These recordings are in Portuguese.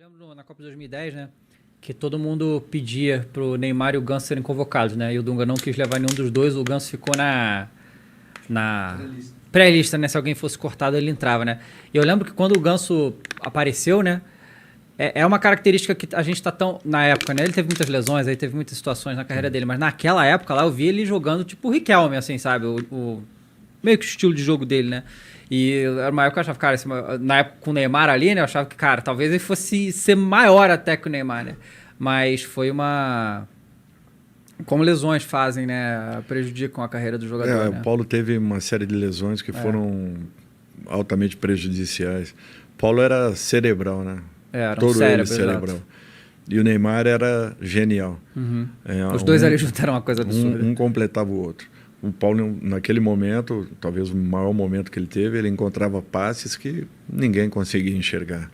Eu lembro na Copa de 2010, né? Que todo mundo pedia pro Neymar e o Ganso serem convocados, né? E o Dunga não quis levar nenhum dos dois, o Ganso ficou na pré-lista, né? Se alguém fosse cortado, ele entrava, né? E eu lembro que quando o Ganso apareceu, né? É uma característica que a gente tá tão... Na época, né? Ele teve muitas lesões, aí teve muitas situações na carreira dele, mas naquela época lá eu vi ele jogando tipo o Riquelme, assim, sabe? Meio que o estilo de jogo dele, né? E era uma época que eu achava, cara, na época com o Neymar ali, né? Eu achava que, cara, talvez ele fosse ser maior até que o Neymar, né? Mas foi uma... Como lesões fazem, né? Prejudicam a carreira do jogador, né? O Paulo teve uma série de lesões que foram altamente prejudiciais. O Paulo era cerebral, né? Era um todo cérebro, ele cerebral. E o Neymar era genial. Uhum. Os dois ali juntaram uma coisa absurda. Um completava o outro. O Paulo, naquele momento, talvez o maior momento que ele teve, ele encontrava passes que ninguém conseguia enxergar.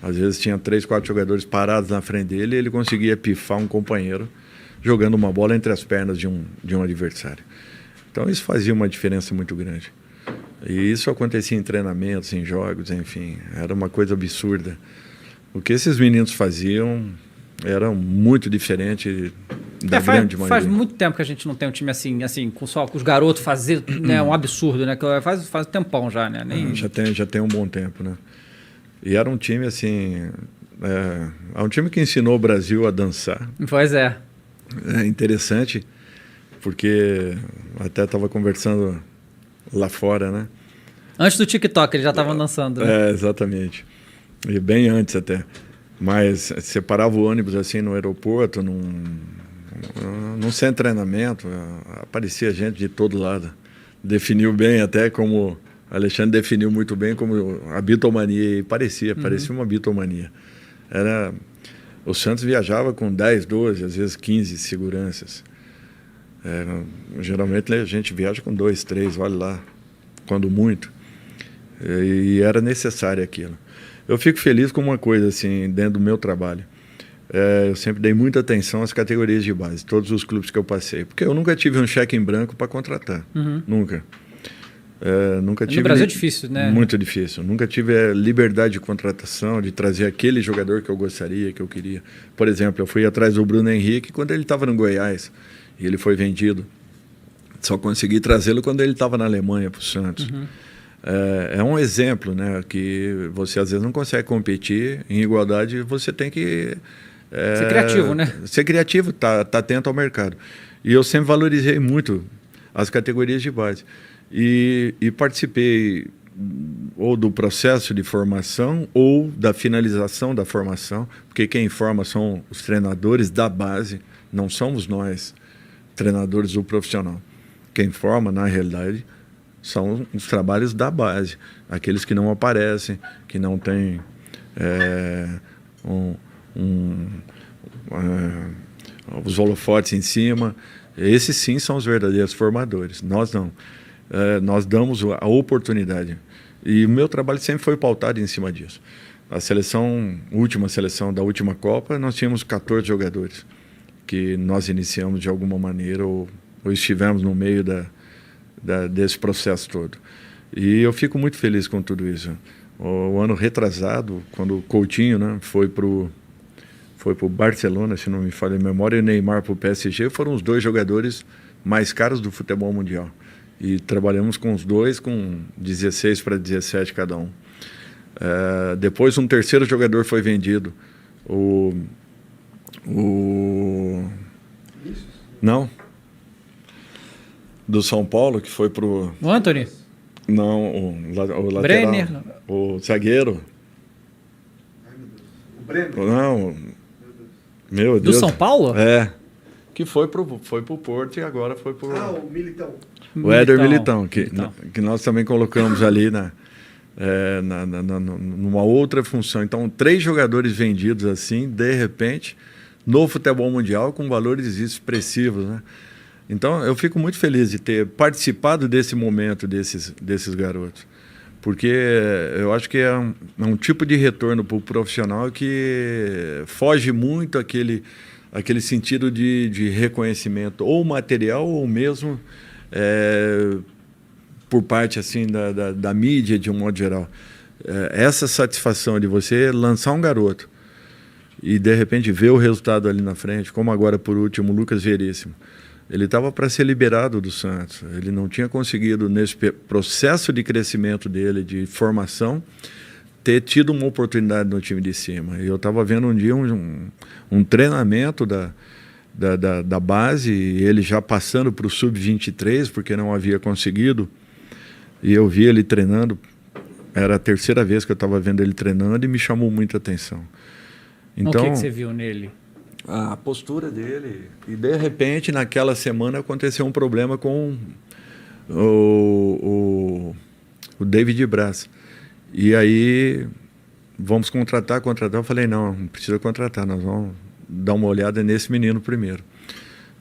Às vezes tinha 3, 4 jogadores parados na frente dele e ele conseguia pifar um companheiro jogando uma bola entre as pernas de um adversário. Então isso fazia uma diferença muito grande. E isso acontecia em treinamentos, em jogos, enfim. Era uma coisa absurda. O que esses meninos faziam era muito diferente da grande maioria. Faz muito tempo que a gente não tem um time assim com os garotos fazer, né, um absurdo, né? Que faz tempão já, né? Já tem um bom tempo, né? E era um time assim, é um time que ensinou o Brasil a dançar. Pois é. É interessante, porque até estava conversando lá fora, né? Antes do TikTok eles já estavam dançando, né? Exatamente. E bem antes até. Mas você parava o ônibus assim no aeroporto, num centro de treinamento, aparecia gente de todo lado. Definiu bem até como... Alexandre definiu muito bem como a bitomania. E parecia uma bitomania. O Santos viajava com 10, 12, às vezes 15 seguranças. Geralmente a gente viaja com 2, 3, olha lá, quando muito. E era necessário aquilo. Eu fico feliz com uma coisa, assim, dentro do meu trabalho. Eu sempre dei muita atenção às categorias de base, todos os clubes que eu passei. Porque eu nunca tive um cheque em branco para contratar. Nunca. Nunca tive. No Brasil é difícil, né? Muito difícil. Nunca tive a liberdade de contratação, de trazer aquele jogador que eu gostaria, que eu queria. Por exemplo, eu fui atrás do Bruno Henrique quando ele estava no Goiás e ele foi vendido. Só consegui trazê-lo quando ele estava na Alemanha para o Santos. É um exemplo, né? Que você às vezes não consegue competir em igualdade, você tem que ser criativo, né? Ser criativo, tá atento ao mercado. E eu sempre valorizei muito as categorias de base. E participei ou do processo de formação ou da finalização da formação, porque quem forma são os treinadores da base, não somos nós, treinadores do profissional. Quem forma, na realidade, são os trabalhos da base, aqueles que não aparecem, que não têm os holofotes em cima. Esses sim são os verdadeiros formadores, nós não. Nós damos a oportunidade. E o meu trabalho sempre foi pautado em cima disso. A última seleção da última Copa, nós tínhamos 14 jogadores que nós iniciamos de alguma maneira ou estivemos no meio desse processo todo. E eu fico muito feliz com tudo isso. O ano retrasado, quando o Coutinho, né, foi pro Barcelona, se não me falha a memória, e o Neymar para o PSG, foram os 2 jogadores mais caros do futebol mundial. E trabalhamos com os 2 com 16 para 17 cada um. Depois um terceiro jogador foi vendido. Não. Do São Paulo, que foi pro... O Antony? Não, o lateral. Brenner? O zagueiro. Ai, meu Deus. O Breno? Não. Meu Deus. Do São Paulo? Que foi pro Porto e agora foi pro... o Militão. O Éder Militão, que nós também colocamos ali numa outra função. Então, 3 jogadores vendidos assim, de repente, no futebol mundial, com valores expressivos, né? Então, eu fico muito feliz de ter participado desse momento desses garotos. Porque eu acho que é um tipo de retorno para o profissional que foge muito aquele sentido de reconhecimento, ou material, ou mesmo por parte assim, da mídia, de um modo geral. Essa satisfação de você lançar um garoto e de repente ver o resultado ali na frente, como agora por último o Lucas Veríssimo. Ele estava para ser liberado do Santos. Ele não tinha conseguido, nesse processo de crescimento dele, de formação, ter tido uma oportunidade no time de cima. E eu estava vendo um dia um treinamento da base, e ele já passando para o Sub-23, porque não havia conseguido. E eu vi ele treinando. Era a terceira vez que eu estava vendo ele treinando e me chamou muita atenção. Então, o que você viu nele? A postura dele. E, de repente, naquela semana, aconteceu um problema com o David Braz. E aí, vamos contratar. Eu falei, não precisa contratar, nós vamos dar uma olhada nesse menino primeiro.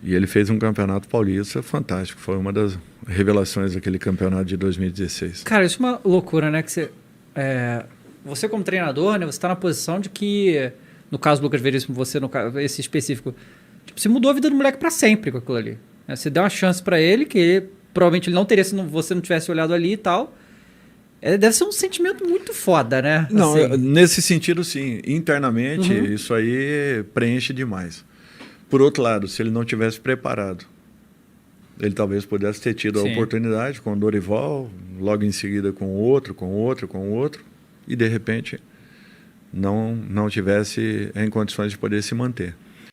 E ele fez um campeonato paulista fantástico. Foi uma das revelações daquele campeonato de 2016. Cara, isso é uma loucura, né? Que você como treinador, né? Você está na posição de que, no caso do Lucas Veríssimo, você, no caso, esse específico, tipo, você mudou a vida do moleque para sempre com aquilo ali. Né? Você deu uma chance para ele, que provavelmente ele não teria se você não tivesse olhado ali e tal. Deve ser um sentimento muito foda, né? Não, assim. Nesse sentido, sim. Internamente, isso aí preenche demais. Por outro lado, se ele não tivesse preparado, ele talvez pudesse ter tido a oportunidade com o Dorival, logo em seguida com outro, e de repente não tivesse em condições de poder se manter.